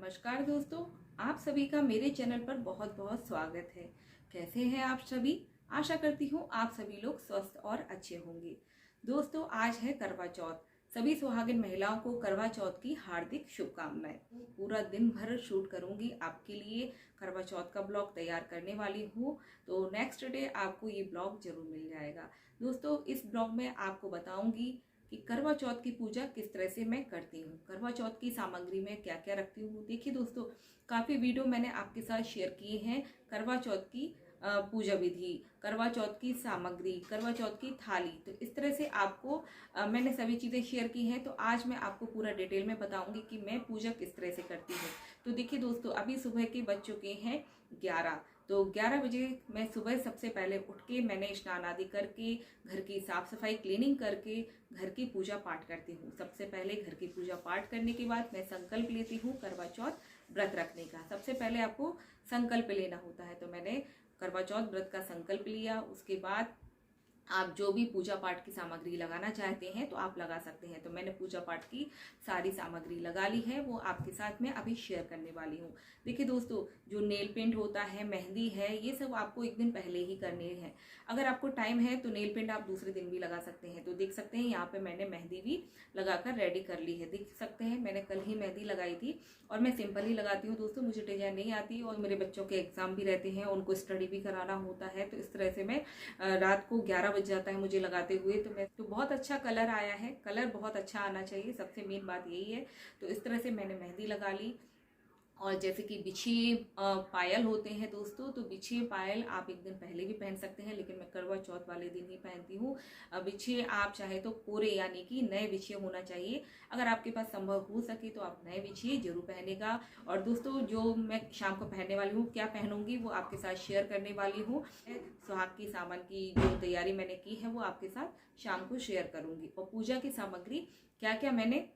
नमस्कार दोस्तों, आप सभी का मेरे चैनल पर बहुत बहुत स्वागत है। कैसे हैं आप सभी? आशा करती हूँ आप सभी लोग स्वस्थ और अच्छे होंगे। दोस्तों, आज है करवा चौथ। सभी सुहागिन महिलाओं को करवा चौथ की हार्दिक शुभकामनाएं। पूरा दिन भर शूट करूंगी आपके लिए, करवा चौथ का ब्लॉग तैयार करने वाली हूँ। तो नेक्स्ट डे आपको ये ब्लॉग जरूर मिल जाएगा। दोस्तों, इस ब्लॉग में आपको बताऊंगी कि करवा चौथ की पूजा किस तरह से मैं करती हूँ, करवा चौथ की सामग्री में क्या क्या रखती हूँ। देखिए दोस्तों, काफ़ी वीडियो मैंने आपके साथ शेयर किए हैं करवा चौथ की पूजा विधि, करवा चौथ की सामग्री, करवा चौथ की थाली। तो इस तरह से आपको मैंने सभी चीज़ें शेयर की हैं। तो आज मैं आपको पूरा डिटेल में बताऊंगी कि मैं पूजा किस तरह से करती हूँ। तो देखिए दोस्तों, अभी सुबह के बज चुके हैं 11। तो 11 बजे मैं सुबह सबसे पहले उठ के मैंने स्नान आदि करके, घर की साफ सफाई क्लीनिंग करके घर की पूजा पाठ करती हूँ। सबसे पहले घर की पूजा पाठ करने के बाद मैं संकल्प लेती हूँ करवा चौथ व्रत रखने का। सबसे पहले आपको संकल्प लेना होता है। तो मैंने करवा चौथ व्रत का संकल्प लिया। उसके बाद आप जो भी पूजा पाठ की सामग्री लगाना चाहते हैं तो आप लगा सकते हैं। तो मैंने पूजा पाठ की सारी सामग्री लगा ली है, वो आपके साथ में अभी शेयर करने वाली हूँ। देखिए दोस्तों, जो नेल पेंट होता है, मेहंदी है, ये सब आपको एक दिन पहले ही करने हैं। अगर आपको टाइम है तो नेल पेंट आप दूसरे दिन भी लगा सकते हैं। तो देख सकते हैं यहाँ पे मैंने मेहंदी भी लगाकर रेडी कर ली है। देख सकते हैं मैंने कल ही मेहंदी लगाई थी और मैं सिंपल ही लगाती हूँ दोस्तों, मुझे डिजाइन नहीं आती और मेरे बच्चों के एग्जाम भी रहते हैं, उनको स्टडी भी कराना होता है। तो इस तरह से मैं रात को 11 बज जाता है मुझे लगाते हुए। तो बहुत अच्छा कलर आया है, कलर बहुत अच्छा आना चाहिए, सबसे मेन बात यही है। तो इस तरह से मैंने मेहंदी लगा ली। और जैसे कि बिछिए पायल होते हैं दोस्तों, तो बिछिए पायल आप एक दिन पहले भी पहन सकते हैं, लेकिन मैं करवा चौथ वाले दिन ही पहनती हूँ। बिछिए आप चाहे तो कोरे यानी कि नए बिछिए होना चाहिए। अगर आपके पास संभव हो सके तो आप नए बिछिए जरूर पहनेगा। और दोस्तों, जो मैं शाम को पहनने वाली हूँ, क्या पहनूंगी वो आपके साथ शेयर करने वाली हूँ। सुहाग की सामान की जो तैयारी मैंने की है वो आपके साथ शाम को शेयर करूंगी। और पूजा की सामग्री क्या क्या मैंने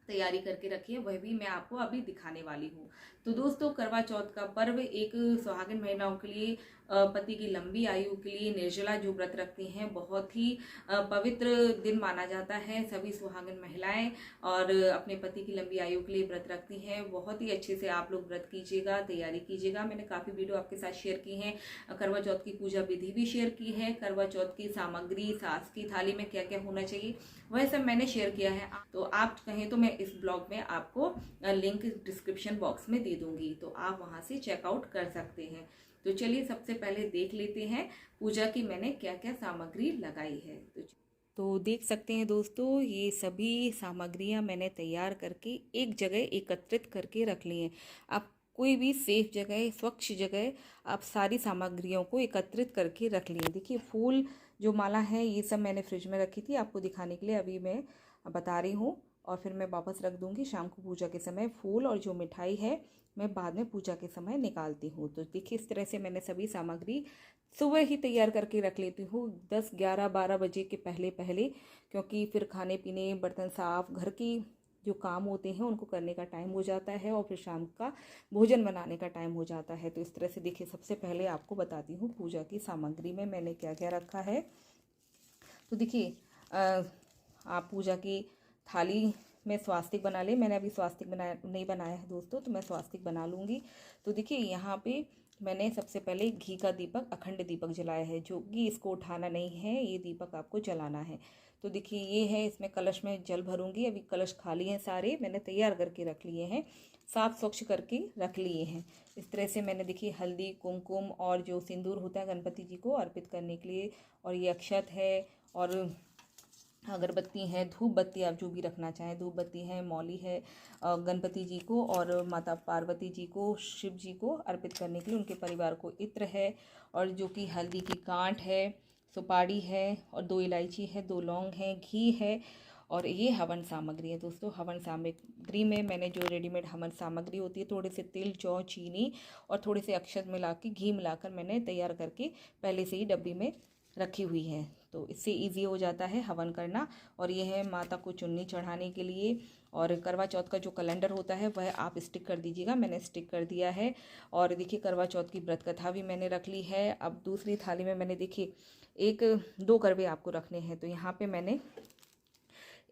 तैयारी करके रखी है वह भी मैं आपको अभी दिखाने वाली हूँ। तो दोस्तों, करवा चौथ का पर्व एक सुहागिन महिलाओं के लिए, पति की लंबी आयु के लिए निर्जला जो व्रत रखती हैं, बहुत ही पवित्र दिन माना जाता है। सभी सुहागिन महिलाएं और अपने पति की लंबी आयु के लिए व्रत रखती हैं। बहुत ही अच्छे से आप लोग व्रत कीजिएगा, तैयारी कीजिएगा। मैंने काफ़ी वीडियो आपके साथ शेयर की हैं। करवा चौथ की पूजा विधि भी शेयर की है, करवा चौथ की सामग्री, सास की थाली में क्या क्या होना चाहिए वह सब मैंने शेयर किया है। तो आप कहें तो मैं इस ब्लॉग में आपको लिंक डिस्क्रिप्शन बॉक्स में दे दूंगी, तो आप वहां से चेकआउट कर सकते हैं। तो चलिए सबसे पहले देख लेते हैं पूजा की मैंने क्या क्या सामग्री लगाई है। तो देख सकते हैं दोस्तों, ये सभी सामग्रियां मैंने तैयार करके एक जगह एकत्रित करके रख ली हैं। आप कोई भी सेफ जगह, स्वच्छ जगह आप सारी सामग्रियों को एकत्रित करके रख लिए। देखिए, फूल जो माला है ये सब मैंने फ्रिज में रखी थी आपको दिखाने के लिए, अभी मैं बता रही हूँ। और फिर मैं वापस रख दूंगी शाम को पूजा के समय। फूल और जो मिठाई है मैं बाद में पूजा के समय निकालती हूँ। तो देखिए, इस तरह से मैंने सभी सामग्री सुबह ही तैयार करके रख लेती हूँ, 10, 11, 12 बजे के पहले पहले, क्योंकि फिर खाने पीने, बर्तन साफ, घर की जो काम होते हैं उनको करने का टाइम हो जाता है और फिर शाम का भोजन बनाने का टाइम हो जाता है। तो इस तरह से देखिए, सबसे पहले आपको बताती हूँ पूजा की सामग्री में मैंने क्या क्या रखा है। तो देखिए, आप पूजा की थाली में स्वास्तिक बना ले। मैंने अभी स्वास्तिक नहीं बनाया है दोस्तों, तो मैं स्वास्तिक बना लूँगी। तो देखिए, यहाँ पे मैंने सबसे पहले घी का दीपक, अखंड दीपक जलाया है, जो कि इसको उठाना नहीं है, ये दीपक आपको जलाना है। तो देखिए, ये है, इसमें कलश में जल भरूंगी। अभी कलश खाली हैं सारे, मैंने तैयार करके रख लिए हैं, साफ स्वच्छ करके रख लिए हैं। इस तरह से मैंने देखिए हल्दी, कुमकुम और जो सिंदूर होता है गणपति जी को अर्पित करने के लिए, और ये अक्षत है, और अगरबत्ती है, धूप बत्ती आप जो भी रखना चाहें, धूप बत्ती है, मौली है, गणपति जी को और माता पार्वती जी को, शिव जी को अर्पित करने के लिए, उनके परिवार को इत्र है, और जो कि हल्दी की गांठ है, सुपारी है, और 2 इलायची है, 2 लौंग है, घी है, और ये हवन सामग्री है दोस्तों। हवन सामग्री में मैंने जो रेडीमेड हवन सामग्री होती है, थोड़े से तिल, जौ, चीनी और थोड़े से अक्षत मिला के, घी मिलाकर मैंने तैयार करके पहले से ही डब्बी में रखी हुई है। तो इससे इजी हो जाता है हवन करना। और ये है माता को चुन्नी चढ़ाने के लिए। और करवा चौथ का जो कैलेंडर होता है वह आप स्टिक कर दीजिएगा, मैंने स्टिक कर दिया है। और देखिए, करवा चौथ की व्रत कथा भी मैंने रख ली है। अब दूसरी थाली में मैंने देखिए 1-2 करवे आपको रखने हैं। तो यहाँ पे मैंने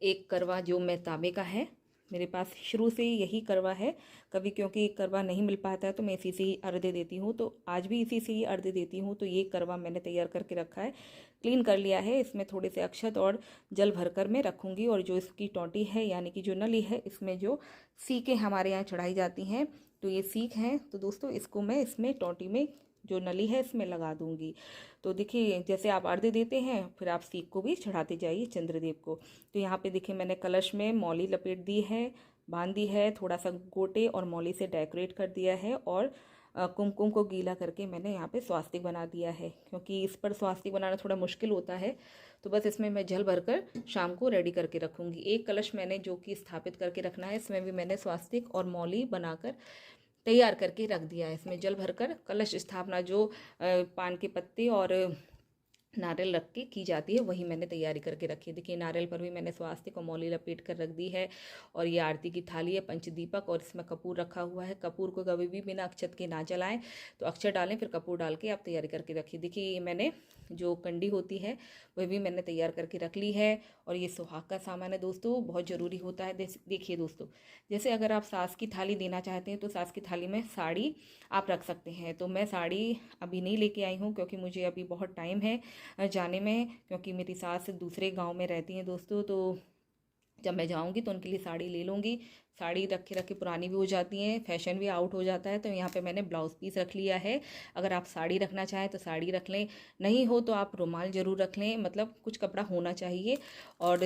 एक करवा जो मैं तांबे का है मेरे पास शुरू से यही करवा है, कभी क्योंकि करवा नहीं मिल पाता है तो मैं इसी से ही अर्घ्य देती हूँ। तो आज भी इसी से ही अर्घ्य देती हूँ। तो ये करवा मैंने तैयार करके रखा है, क्लीन कर लिया है। इसमें थोड़े से अक्षत और जल भरकर मैं रखूँगी। और जो इसकी टोंटी है यानी कि जो नली है, इसमें जो सीखें हमारे यहाँ चढ़ाई जाती हैं, तो ये सीख हैं। तो दोस्तों इसको मैं इसमें टोंटी में जो नली है इसमें लगा दूंगी। तो देखिए जैसे आप अर्घ्य देते हैं फिर आप सीख को भी चढ़ाते जाइए चंद्रदेव को। तो यहाँ पे देखिए मैंने कलश में मौली लपेट दी है, बांध दी है, थोड़ा सा गोटे और मौली से डेकोरेट कर दिया है। और कुमकुम को गीला करके मैंने यहाँ पे स्वास्तिक बना दिया है, क्योंकि इस पर स्वास्तिक बनाना थोड़ा मुश्किल होता है। तो बस इसमें मैं जल भरकर शाम को रेडी करके रखूँगी। एक कलश मैंने जो कि स्थापित करके रखना है, इसमें भी मैंने स्वास्तिक और मौली बनाकर तैयार करके रख दिया है। इसमें जल भरकर कलश स्थापना जो पान के पत्ते और नारियल रख के की जाती है, वही मैंने तैयारी करके रखी है। देखिए नारियल पर भी मैंने स्वास्तिक और मौली लपेट कर रख दी है। और ये आरती की थाली है, पंचदीपक, और इसमें कपूर रखा हुआ है। कपूर को कभी भी बिना अक्षत के ना जलाएं, तो अक्षत डालें फिर कपूर डाल के आप तैयारी करके रखिए। देखिए ये मैंने जो कंडी होती है वह भी मैंने तैयार करके रख ली है। और ये सुहाग का सामान है दोस्तों, बहुत ज़रूरी होता है। देखिए दोस्तों, जैसे अगर आप सास की थाली देना चाहते हैं तो सास की थाली में साड़ी आप रख सकते हैं। तो मैं साड़ी अभी नहीं लेके आई हूँ, क्योंकि मुझे अभी बहुत टाइम है जाने में, क्योंकि मेरी सास दूसरे गांव में रहती हैं दोस्तों। तो जब मैं जाऊंगी तो उनके लिए साड़ी ले लूँगी। साड़ी रखे रखे पुरानी भी हो जाती हैं, फैशन भी आउट हो जाता है। तो यहाँ पे मैंने ब्लाउज़ पीस रख लिया है। अगर आप साड़ी रखना चाहें तो साड़ी रख लें, नहीं हो तो आप रुमाल ज़रूर रख लें, मतलब कुछ कपड़ा होना चाहिए। और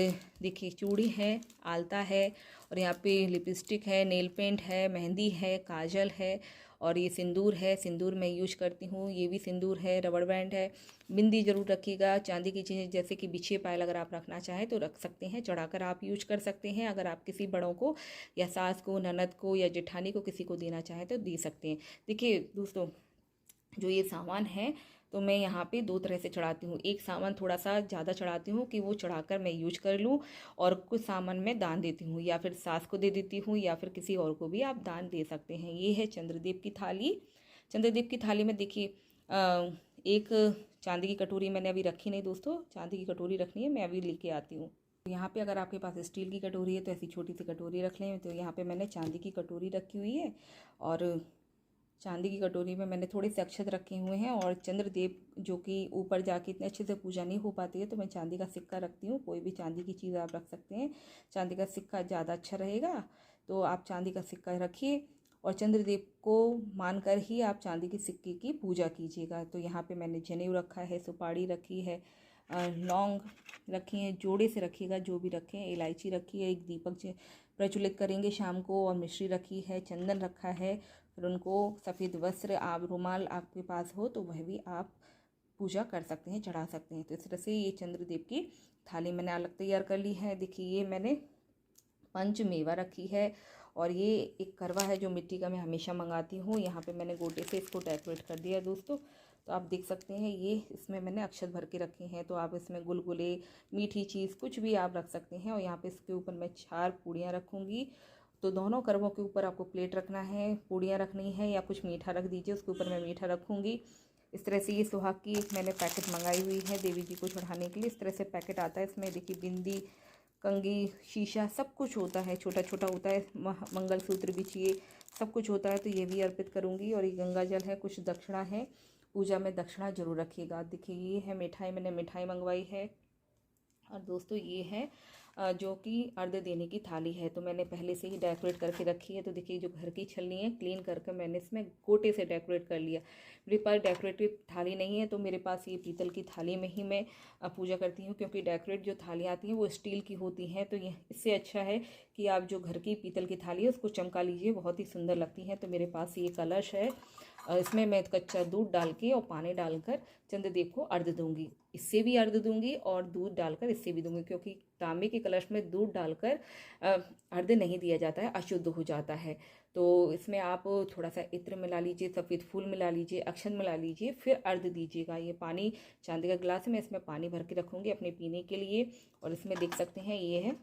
देखिए चूड़ी है, आलता है, और यहाँ पे लिपस्टिक है, नेल पेंट है, मेहंदी है, काजल है, और ये सिंदूर है। सिंदूर मैं यूज करती हूँ, ये भी सिंदूर है, रबड़ बैंड है। बिंदी जरूर रखिएगा। चांदी की चीज़ें जैसे कि बिछिए पायल अगर आप रखना चाहें तो रख सकते हैं, चढ़ाकर आप यूज कर सकते हैं। अगर आप किसी बड़ों को या सास को, ननद को या जेठानी को किसी को देना चाहें तो दे सकते हैं। देखिए दोस्तों, जो ये सामान है तो मैं यहाँ पे दो तरह से चढ़ाती हूँ। एक सामान थोड़ा सा ज़्यादा चढ़ाती हूँ कि वो चढ़ाकर मैं यूज कर लूँ, और कुछ सामान मैं दान देती हूँ, या फिर सास को दे देती हूँ, या फिर किसी और को भी आप दान दे सकते हैं। ये है चंद्रदेव की थाली। चंद्रदेव की थाली में देखिए एक चांदी की कटोरी मैंने अभी रखी नहीं दोस्तों, चांदी की कटोरी रखनी है, मैं अभी लेके आती हूँ। यहाँ पे अगर आपके पास स्टील की कटोरी है तो ऐसी छोटी सी कटोरी रख लें। तो यहाँ पे मैंने चांदी की कटोरी रखी हुई है, और चांदी की कटोरी में मैंने थोड़े से अक्षत रखे हुए हैं। और चंद्रदेव जो कि ऊपर जाके इतने अच्छे से पूजा नहीं हो पाती है, तो मैं चांदी का सिक्का रखती हूँ। कोई भी चांदी की चीज़ आप रख सकते हैं, चांदी का सिक्का ज़्यादा अच्छा रहेगा। तो आप चांदी का सिक्का रखिए, और चंद्रदेव को मानकर ही आप चांदी के सिक्के की पूजा कीजिएगा। तो यहाँ पे मैंने जनेऊ रखा है, सुपारी रखी है, लौंग रखी है, जोड़े से रखिएगा जो भी रखें, इलायची रखी है, एक दीपक प्रज्वलित करेंगे शाम को, और मिश्री रखी है, चंदन रखा है। फिर उनको सफ़ेद वस्त्र, आप रुमाल आपके पास हो तो वह भी आप पूजा कर सकते हैं, चढ़ा सकते हैं। तो इस तरह से ये चंद्रदेव की थाली मैंने अलग तैयार कर ली है। देखिए ये मैंने पंच मेवा रखी है, और ये एक करवा है जो मिट्टी का मैं हमेशा मंगाती हूँ। यहाँ पे मैंने गोटे से इसको डेकोरेट कर दिया है दोस्तों। तो आप देख सकते हैं ये इसमें मैंने अक्षत भर के रखे हैं। तो आप इसमें गुलगुले, मीठी चीज़ कुछ भी आप रख सकते हैं। और यहाँ पे इसके ऊपर मैं 4 पूड़ियाँ रखूँगी। तो दोनों करवों के ऊपर आपको प्लेट रखना है, पूड़ियाँ रखनी है, या कुछ मीठा रख दीजिए, उसके ऊपर मैं मीठा रखूँगी। इस तरह से ये सुहाग की एक मैंने पैकेट मंगाई हुई है देवी जी को चढ़ाने के लिए। इस तरह से पैकेट आता है। इसमें देखिए बिंदी, कंगी, शीशा सब कुछ होता है, छोटा छोटा होता है, मंगलसूत्र बिछिए सब कुछ होता है। तो ये भी अर्पित करूँगी। और ये गंगा जल है, कुछ दक्षिणा है, पूजा में दक्षिणा जरूर रखिएगा। देखिए ये है मिठाई, मैंने मिठाई मंगवाई है। और दोस्तों ये है जो कि अर्घ्य देने की थाली है, तो मैंने पहले से ही डेकोरेट करके रखी है। तो देखिए जो घर की छलनी है क्लीन करके मैंने इसमें गोटे से डेकोरेट कर लिया। मेरे पास डेकोरेटिव थाली नहीं है, तो मेरे पास ये पीतल की थाली में ही मैं पूजा करती हूँ, क्योंकि डेकोरेट जो थालियाँ आती हैं वो स्टील की होती हैं। तो ये इससे अच्छा है कि आप जो घर की पीतल की थाली है उसको चमका लीजिए, बहुत ही सुंदर लगती हैं। तो मेरे पास ये कलश है, इसमें मैं कच्चा दूध डाल के और पानी डालकर चंद्रदेव को अर्घ्य दूंगी। इससे भी अर्घ्य दूंगी और दूध डालकर इससे भी दूंगी, क्योंकि तांबे के कलश में दूध डालकर अर्घ्य नहीं दिया जाता है, अशुद्ध हो जाता है। तो इसमें आप थोड़ा सा इत्र मिला लीजिए, सफ़ेद फूल मिला लीजिए, अक्षत मिला लीजिए, फिर अर्घ्य दीजिएगा। ये पानी चांदी का गिलास है, मैं इसमें पानी भर के रखूँगी अपने पीने के लिए। और इसमें देख सकते हैं ये है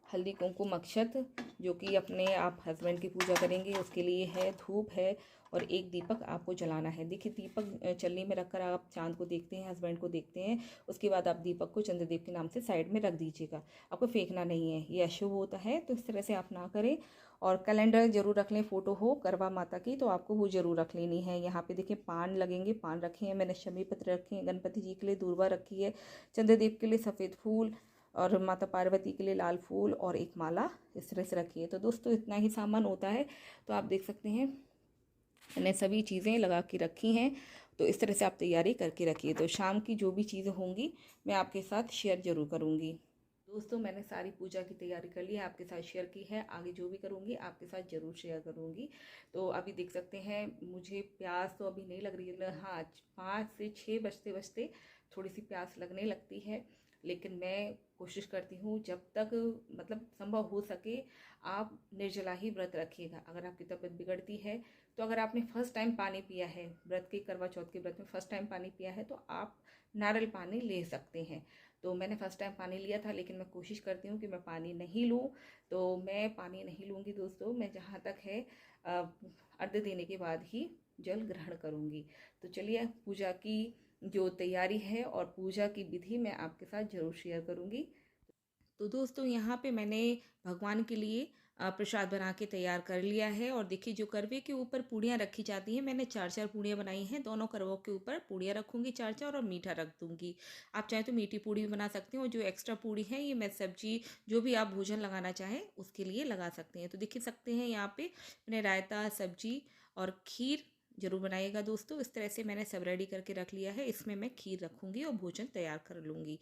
हल्दी कुमकुम अक्षत जो कि अपने आप हस्बैंड की पूजा करेंगे उसके लिए है, धूप है और एक दीपक आपको जलाना है। देखिए दीपक चलनी में रखकर आप चांद को देखते हैं, हस्बैंड को देखते हैं, उसके बाद आप दीपक को चंद्रदेव के नाम से साइड में रख दीजिएगा। आपको फेंकना नहीं है, ये अशुभ होता है, तो इस तरह से आप ना करें। और कैलेंडर जरूर रख लें, फोटो हो करवा माता की तो आपको वो जरूर रख लेनी है। यहाँ पे देखिए पान लगेंगे, पान रखे हैं मैंने, शमी पत्र रखे हैं, गणपति जी के लिए दूर्वा रखी है, चंद्रदेव के लिए सफ़ेद फूल और माता पार्वती के लिए लाल फूल और एक माला इस तरह से रखी है। तो दोस्तों इतना ही सामान होता है। तो आप देख सकते हैं मैंने सभी चीज़ें लगा के रखी हैं। तो इस तरह से आप तैयारी करके रखिए। तो शाम की जो भी चीज़ें होंगी मैं आपके साथ शेयर ज़रूर करूँगी। दोस्तों मैंने सारी पूजा की तैयारी कर ली है, आपके साथ शेयर की है, आगे जो भी करूँगी आपके साथ ज़रूर शेयर करूँगी। तो अभी देख सकते हैं मुझे प्यास तो अभी नहीं लग रही है, हाँ 5 से 6 बजते बजते थोड़ी सी प्यास लगने लगती है, लेकिन मैं कोशिश करती हूँ जब तक मतलब संभव हो सके आप निर्जला ही व्रत रखिएगा। अगर आपकी तबीयत बिगड़ती है तो अगर आपने फर्स्ट टाइम पानी पिया है, व्रत के करवा चौथ के व्रत में फर्स्ट टाइम पानी पिया है तो आप नारियल पानी ले सकते हैं। तो मैंने फर्स्ट टाइम पानी लिया था, लेकिन मैं कोशिश करती हूँ कि मैं पानी नहीं लूँ, तो मैं पानी नहीं लूँगी दोस्तों। मैं जहाँ तक है अर्घ्य देने के बाद ही जल ग्रहण करूँगी। तो चलिए पूजा की जो तैयारी है और पूजा की विधि मैं आपके साथ ज़रूर शेयर करूँगी। तो दोस्तों यहाँ पे मैंने भगवान के लिए प्रसाद बना के तैयार कर लिया है। और देखिए जो करवे के ऊपर पूड़ियाँ रखी जाती हैं, मैंने 4-4 पूड़ियाँ बनाई हैं। दोनों करवों के ऊपर पूड़ियाँ रखूँगी 4-4 और मीठा रख दूँगी। आप चाहें तो मीठी पूड़ी भी बना सकते हैं, और जो एक्स्ट्रा पूड़ी है ये मैं सब्जी जो भी आप भोजन लगाना चाहें उसके लिए लगा सकते हैं। तो देख सकते हैं यहाँ पे मैंने रायता, सब्जी और खीर जरूर बनाइएगा दोस्तों। इस तरह से मैंने सब रेडी करके रख लिया है। इसमें मैं खीर रखूँगी और भोजन तैयार कर लूँगी।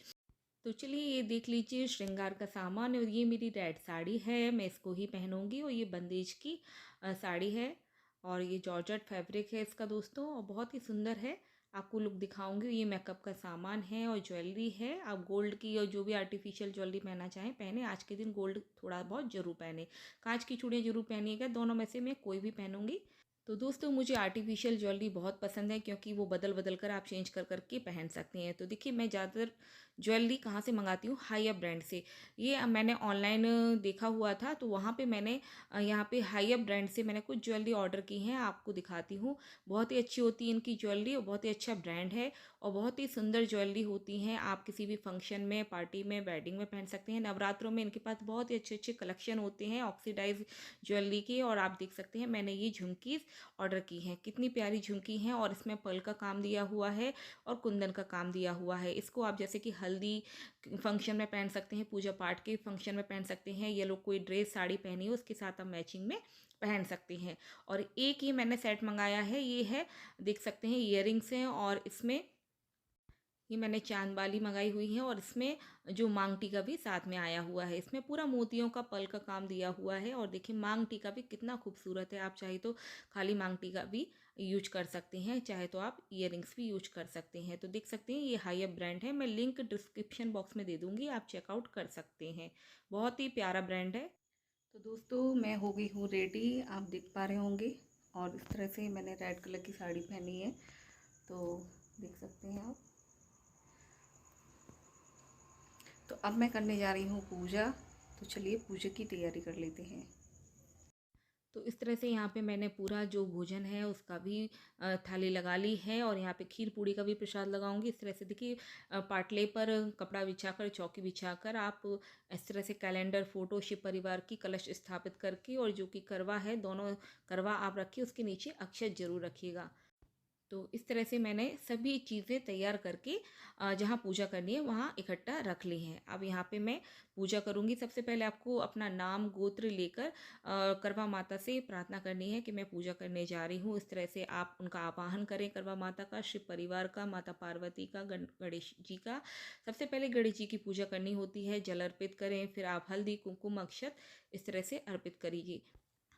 तो चलिए ये देख लीजिए श्रृंगार का सामान, और ये मेरी रेड साड़ी है, मैं इसको ही पहनूंगी। और ये बंदेज की साड़ी है, और ये जॉर्जेट फैब्रिक है इसका दोस्तों, और बहुत ही सुंदर है। आपको लुक दिखाऊंगी। ये मेकअप का सामान है और ज्वेलरी है। आप गोल्ड की और जो भी आर्टिफिशियल ज्वेलरी पहनना चाहें पहने। आज के दिन गोल्ड थोड़ा बहुत जरूर पहने। कांच की चूड़ियाँ जरूर पहनिएगा, दोनों में से मैं कोई भी पहनूंगी। तो दोस्तों मुझे आर्टिफिशियल ज्वेलरी बहुत पसंद है, क्योंकि वो बदल बदल कर आप चेंज कर करके पहन सकते हैं। तो देखिए मैं ज़्यादातर ज्वेलरी कहाँ से मंगाती हूँ, हाई अप ब्रांड से। ये मैंने ऑनलाइन देखा हुआ था, तो वहाँ पे मैंने यहाँ पे हाई अप ब्रांड से मैंने कुछ ज्वेलरी ऑर्डर की है, आपको दिखाती हूँ। बहुत ही अच्छी होती है इनकी ज्वेलरी, और बहुत ही अच्छा ब्रांड है, और बहुत ही सुंदर ज्वेलरी होती हैं। आप किसी भी फंक्शन में, पार्टी में, वेडिंग में पहन सकते हैं। नवरात्रों में इनके पास बहुत ही अच्छे अच्छे कलेक्शन होते हैं ऑक्सीडाइज ज्वेलरी के। और आप देख सकते हैं मैंने ये झुमकीज़ ऑर्डर की हैं, कितनी प्यारी झुमकी हैं, और इसमें पर्ल का काम दिया हुआ है और कुंदन का काम दिया हुआ है। इसको आप जैसे कि हल्दी फंक्शन में पहन सकते हैं, पूजा पाठ के फंक्शन में पहन सकते हैं, या लोग कोई ड्रेस साड़ी पहनी हो उसके साथ आप मैचिंग में पहन सकते हैं। और एक ये मैंने सेट मंगाया है, ये है देख सकते हैं ईयरिंग्स हैं, और इसमें ये मैंने चांद वाली मंगाई हुई है, और इसमें जो मांग टीका भी साथ में आया हुआ है। इसमें पूरा मोतियों का पल का काम दिया हुआ है। और देखिए मांग टीका भी कितना खूबसूरत है। आप चाहे तो खाली मांग टीका भी यूज कर सकते हैं, चाहे तो आप ईयरिंग्स भी यूज कर सकते हैं। तो देख सकते हैं ये हाई अप ब्रांड है, मैं लिंक डिस्क्रिप्शन बॉक्स में दे दूँगी, आप चेकआउट कर सकते हैं। बहुत ही प्यारा ब्रांड है। तो दोस्तों मैं हो गई हूँ रेडी, आप देख पा रहे होंगे। और इस तरह से मैंने रेड कलर की साड़ी पहनी है, तो देख सकते हैं आप। तो अब मैं करने जा रही हूँ पूजा। तो चलिए पूजा की तैयारी कर लेते हैं। तो इस तरह से यहाँ पे मैंने पूरा जो भोजन है उसका भी थाली लगा ली है, और यहाँ पे खीर पूड़ी का भी प्रसाद लगाऊंगी। इस तरह से देखिए पाटले पर कपड़ा बिछाकर, चौकी बिछाकर आप इस तरह से कैलेंडर, फोटो, शिव परिवार की कलश स्थापित करके, और जो कि करवा है दोनों करवा आप रखिए, उसके नीचे अक्षत जरूर रखिएगा। तो इस तरह से मैंने सभी चीज़ें तैयार करके जहाँ पूजा करनी है वहाँ इकट्ठा रख ली हैं। अब यहाँ पे मैं पूजा करूँगी। सबसे पहले आपको अपना नाम गोत्र लेकर करवा माता से प्रार्थना करनी है कि मैं पूजा करने जा रही हूँ। इस तरह से आप उनका आवाहन करें, करवा माता का, शिव परिवार का, माता पार्वती का, गणेश जी का। सबसे पहले गणेश जी की पूजा करनी होती है, जल अर्पित करें, फिर आप हल्दी कुमकुम अक्षत इस तरह से अर्पित करिए।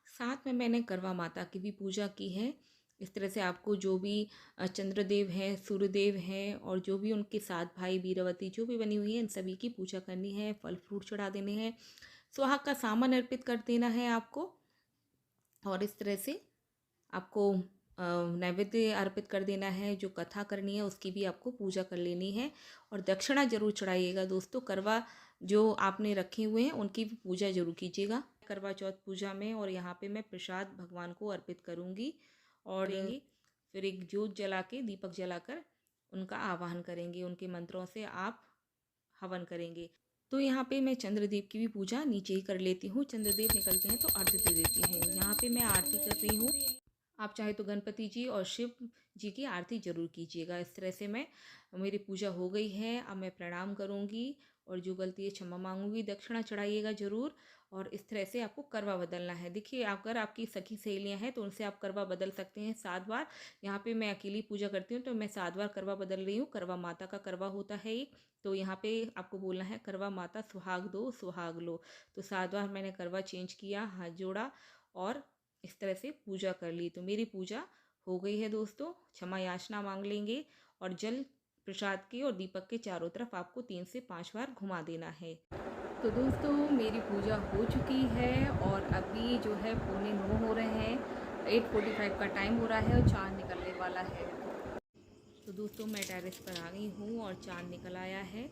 साथ में मैंने करवा माता की भी पूजा की है। इस तरह से आपको जो भी चंद्रदेव हैं, सूर्यदेव हैं, और जो भी उनके 7 भाई, वीरवती जो भी बनी हुई है, इन सभी की पूजा करनी है। फल फ्रूट चढ़ा देने हैं, सुहाग का सामान अर्पित कर देना है आपको। और इस तरह से आपको नैवेद्य अर्पित कर देना है। जो कथा करनी है उसकी भी आपको पूजा कर लेनी है। और दक्षिणा जरूर चढ़ाइएगा दोस्तों। करवा जो आपने रखे हुए हैं उनकी भी पूजा जरूर कीजिएगा करवा चौथ पूजा में। और यहाँ पे मैं प्रसाद भगवान को अर्पित करूँगी और फिर एक ज्योत जला के दीपक जलाकर उनका आवाहन करेंगे, उनके मंत्रों से आप हवन करेंगे। तो यहाँ पे मैं चंद्रदेव की भी पूजा नीचे ही कर लेती हूँ। चंद्रदेव निकलते हैं तो आरती दे देती हूँ। यहाँ पे मैं आरती कर रही हूँ। आप चाहे तो गणपति जी और शिव जी की आरती जरूर कीजिएगा। इस तरह से मेरी पूजा हो गई है। अब मैं प्रणाम करूँगी और जो गलती है क्षमा मांगूंगी। दक्षिणा चढ़ाइएगा जरूर। और इस तरह से आपको करवा बदलना है। देखिए अगर आपकी सखी सहेलियां हैं तो उनसे आप करवा बदल सकते हैं 7 बार। यहाँ पे मैं अकेली पूजा करती हूँ तो मैं 7 बार करवा बदल रही हूँ। करवा माता का करवा होता है एक, तो यहाँ पे आपको बोलना है करवा माता सुहाग दो सुहाग लो। तो 7 बार मैंने करवा चेंज किया, हाथ जोड़ा और इस तरह से पूजा कर ली। तो मेरी पूजा हो गई है दोस्तों। क्षमा याचना मांग लेंगे और जल प्रसाद के और दीपक के चारों तरफ आपको 3 से 5 बार घुमा देना है। तो दोस्तों मेरी पूजा हो चुकी है और अभी जो है 8:45 हो रहे हैं, 8:45 का टाइम हो रहा है और चाँद निकलने वाला है। तो दोस्तों मैं टेरेस पर आ गई हूँ और चाँद निकल आया है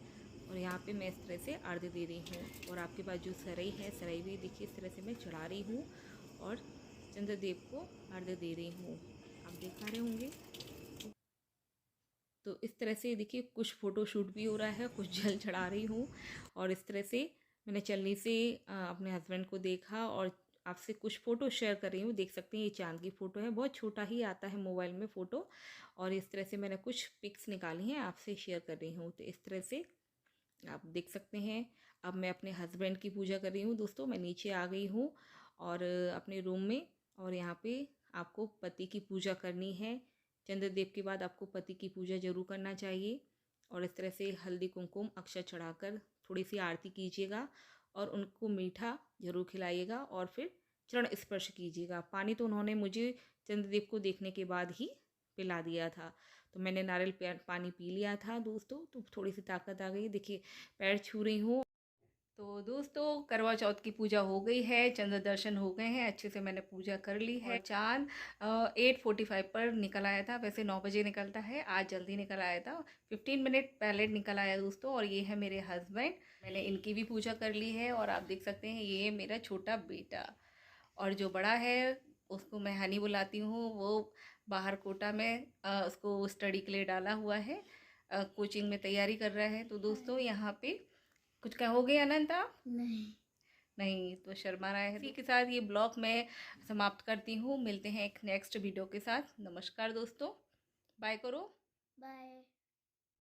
और यहाँ पे मैं इस तरह से आरती दे रही हूँ। और आपके पास जो सरई है, सरई भी देखिए इस तरह से मैं चढ़ा रही हूँ और चंद्रदेव को आरती दे रही हूँ। आप देख पा रहे होंगे। तो इस तरह से देखिए कुछ फ़ोटो शूट भी हो रहा है, कुछ जल चढ़ा रही हूँ। और इस तरह से मैंने चलनी से अपने हस्बैंड को देखा और आपसे कुछ फ़ोटो शेयर कर रही हूँ। देख सकते हैं ये चाँद की फ़ोटो है, बहुत छोटा ही आता है मोबाइल में फ़ोटो। और इस तरह से मैंने कुछ पिक्स निकाली हैं, आपसे शेयर कर रही हूँ। तो इस तरह से आप देख सकते हैं। अब मैं अपने हस्बैंड की पूजा कर रही हूँ दोस्तों। मैं नीचे आ गई हूँ और अपने रूम में, और यहाँ पे आपको पति की पूजा करनी है। चंद्रदेव के बाद आपको पति की पूजा जरूर करना चाहिए। और इस तरह से हल्दी कुमकुम अक्षत चढ़ाकर थोड़ी सी आरती कीजिएगा और उनको मीठा जरूर खिलाइएगा और फिर चरण स्पर्श कीजिएगा। पानी तो उन्होंने मुझे चंद्रदेव को देखने के बाद ही पिला दिया था, तो मैंने नारियल पानी पी लिया था दोस्तों। तो थोड़ी सी ताकत आ गई। देखिए पैर छू रही हूँ। तो दोस्तों करवा चौथ की पूजा हो गई है, चंद्र दर्शन हो गए हैं, अच्छे से मैंने पूजा कर ली है। चांद 8:45 पर निकल आया था। वैसे 9 बजे निकलता है, आज जल्दी निकल आया था, 15 मिनट पहले निकल आया दोस्तों। और ये है मेरे हस्बैंड, मैंने इनकी भी पूजा कर ली है। और आप देख सकते हैं ये मेरा छोटा बेटा, और जो बड़ा है उसको मैं हनी बुलाती हूँ, वो बाहर कोटा में उसको स्टडी के लिए डाला हुआ है, कोचिंग में तैयारी कर रहा है। तो दोस्तों यहाँ पे कुछ कहोगे अनंत आप? नहीं तो शर्मा रहा है। इसी के साथ ये ब्लॉग मैं समाप्त करती हूँ। मिलते हैं एक नेक्स्ट वीडियो के साथ। नमस्कार दोस्तों, बाय करो। बाय।